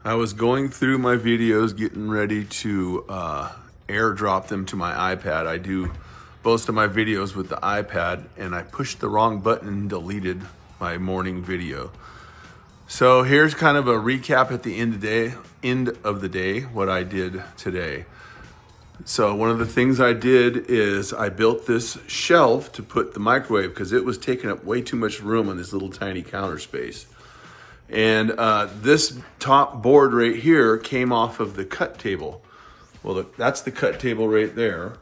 I was going through my videos, getting ready to airdrop them to my iPad. I do most of my videos with the iPad, and I pushed the wrong button and deleted my morning video. So here's kind of a recap at the end of the day, what I did today. So one of the things I did is I built this shelf to put the microwave because it was taking up way too much room on this little tiny counter space. And this top board right here came off of the cut table. Well, that's the cut table right there.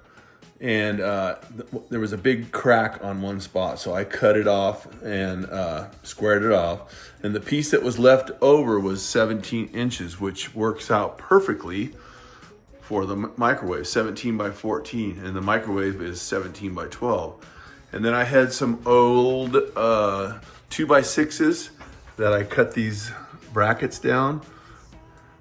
And there was a big crack on one spot. So I cut it off and squared it off. And the piece that was left over was 17 inches, which works out perfectly for the microwave, 17 by 14. And the microwave is 17 by 12. And then I had some old 2x6s that I cut these brackets down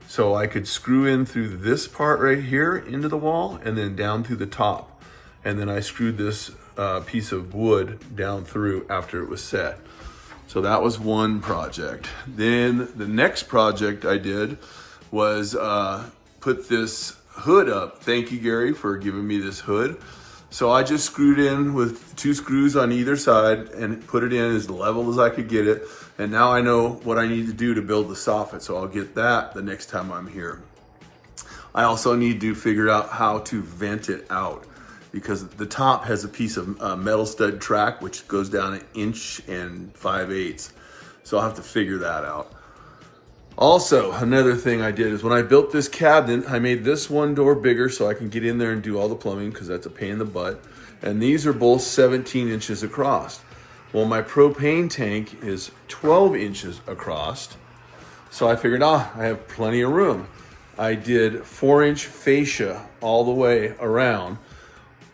so I could screw in through this part right here into the wall and then down through the top. And then I screwed this piece of wood down through after it was set. So that was one project. Then the next project I did was put this hood up. Thank you, Gary, for giving me this hood. So I just screwed in with 2 screws on either side and put it in as level as I could get it. And now I know what I need to do to build the soffit. So I'll get that the next time I'm here. I also need to figure out how to vent it out because the top has a piece of metal stud track, which goes down 1 inch and 5/8. So I'll have to figure that out. Also, another thing I did is when I built this cabinet, I made this one door bigger so I can get in there and do all the plumbing because that's a pain in the butt. And these are both 17 inches across. Well, my propane tank is 12 inches across. So I figured, I have plenty of room. I did 4-inch fascia all the way around,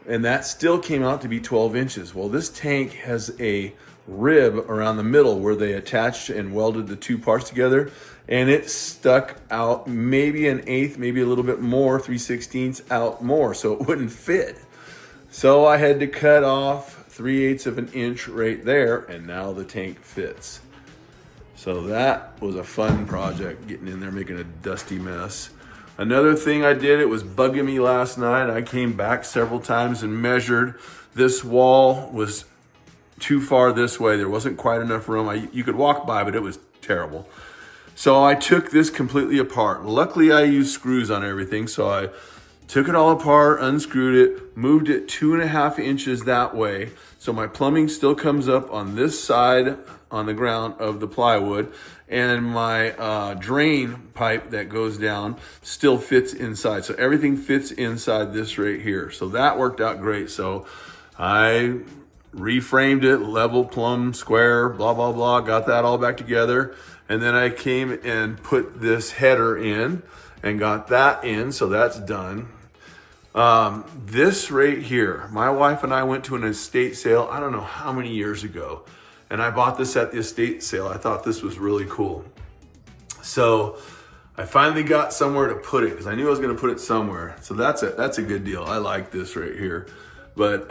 and that still came out to be 12 inches. Well, this tank has a rib around the middle where they attached and welded the 2 parts together, and it stuck out maybe 1/8, maybe a little bit more, 3/16 out more, so it wouldn't fit. So I had to cut off 3/8 of an inch right there, and now the tank fits. So that was a fun project, getting in there, making a dusty mess. Another thing I did, it was bugging me last night. I came back several times and measured. This wall was too far this way. There wasn't quite enough room. You could walk by, but it was terrible. So I took this completely apart. Luckily, I used screws on everything, so I took it all apart, unscrewed it, moved it 2.5 inches that way. So my plumbing still comes up on this side on the ground of the plywood, and my drain pipe that goes down still fits inside. So everything fits inside this right here. So that worked out great. So I reframed it, level, plumb, square, blah, blah, blah, got that all back together. And then I came and put this header in and got that in, so that's done. This right here, my wife and I went to an estate sale, I don't know how many years ago, and I bought this at the estate sale. I thought this was really cool. So I finally got somewhere to put it because I knew I was going to put it somewhere. So that's a good deal. I like this right here. But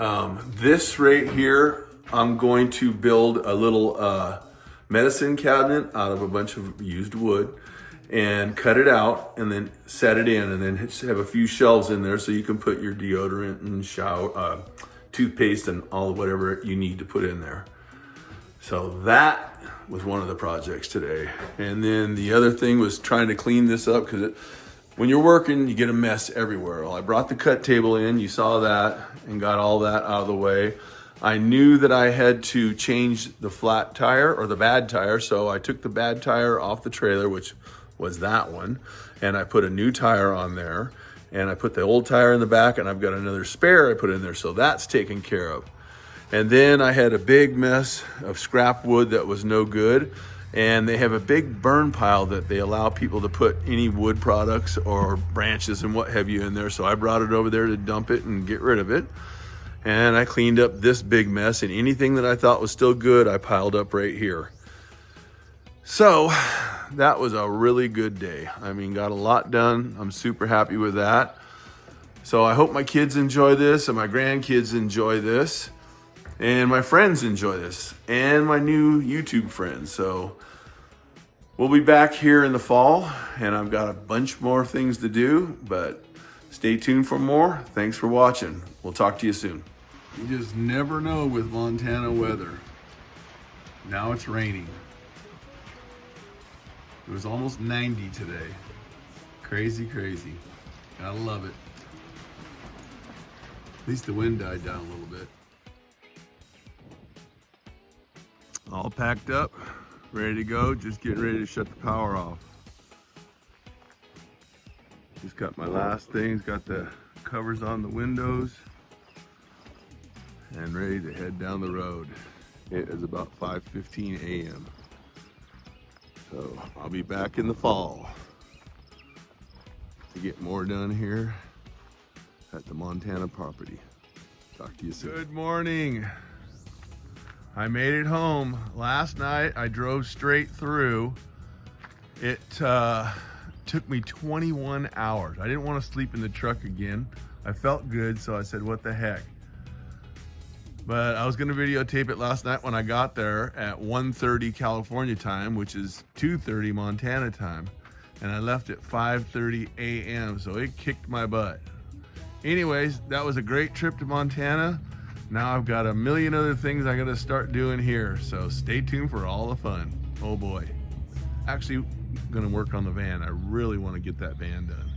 this right here, I'm going to build a little medicine cabinet out of a bunch of used wood and cut it out and then set it in and then have a few shelves in there so you can put your deodorant and shower, toothpaste and all whatever you need to put in there. So that was one of the projects today. And then the other thing was trying to clean this up because when you're working, you get a mess everywhere. Well, I brought the cut table in, you saw that, and got all that out of the way. I knew that I had to change the flat tire or the bad tire, so I took the bad tire off the trailer, which was that one, and I put a new tire on there, and I put the old tire in the back, and I've got another spare I put in there, so that's taken care of. And then I had a big mess of scrap wood that was no good, and they have a big burn pile that they allow people to put any wood products or branches and what have you in there, so I brought it over there to dump it and get rid of it. And I cleaned up this big mess, and anything that I thought was still good, I piled up right here. So that was a really good day. I mean, got a lot done. I'm super happy with that. So I hope my kids enjoy this and my grandkids enjoy this. and my friends enjoy this, and my new YouTube friends. So We'll be back here in the fall, and I've got a bunch more things to do, but stay tuned for more. Thanks for watching. We'll talk to you soon. You just never know with Montana weather. Now it's raining. It was almost 90 today. Crazy, crazy. Gotta love it. At least the wind died down a little bit. All packed up, ready to go. Just getting ready to shut the power off. Just got my last things, got the covers on the windows, and ready to head down the road. It is about 5:15 a.m. So I'll be back in the fall to get more done here at the Montana property. Talk to you soon. Good morning. I made it home. Last night I drove straight through. It took me 21 hours. I didn't want to sleep in the truck again. I felt good, so I said, what the heck? But I was gonna videotape it last night when I got there at 1:30 California time, which is 2:30 Montana time. And I left at 5:30 a.m., so it kicked my butt. Anyways, that was a great trip to Montana. Now I've got a million other things I gotta start doing here, so stay tuned for all the fun. Oh boy. Actually, gonna work on the van. I really wanna get that van done.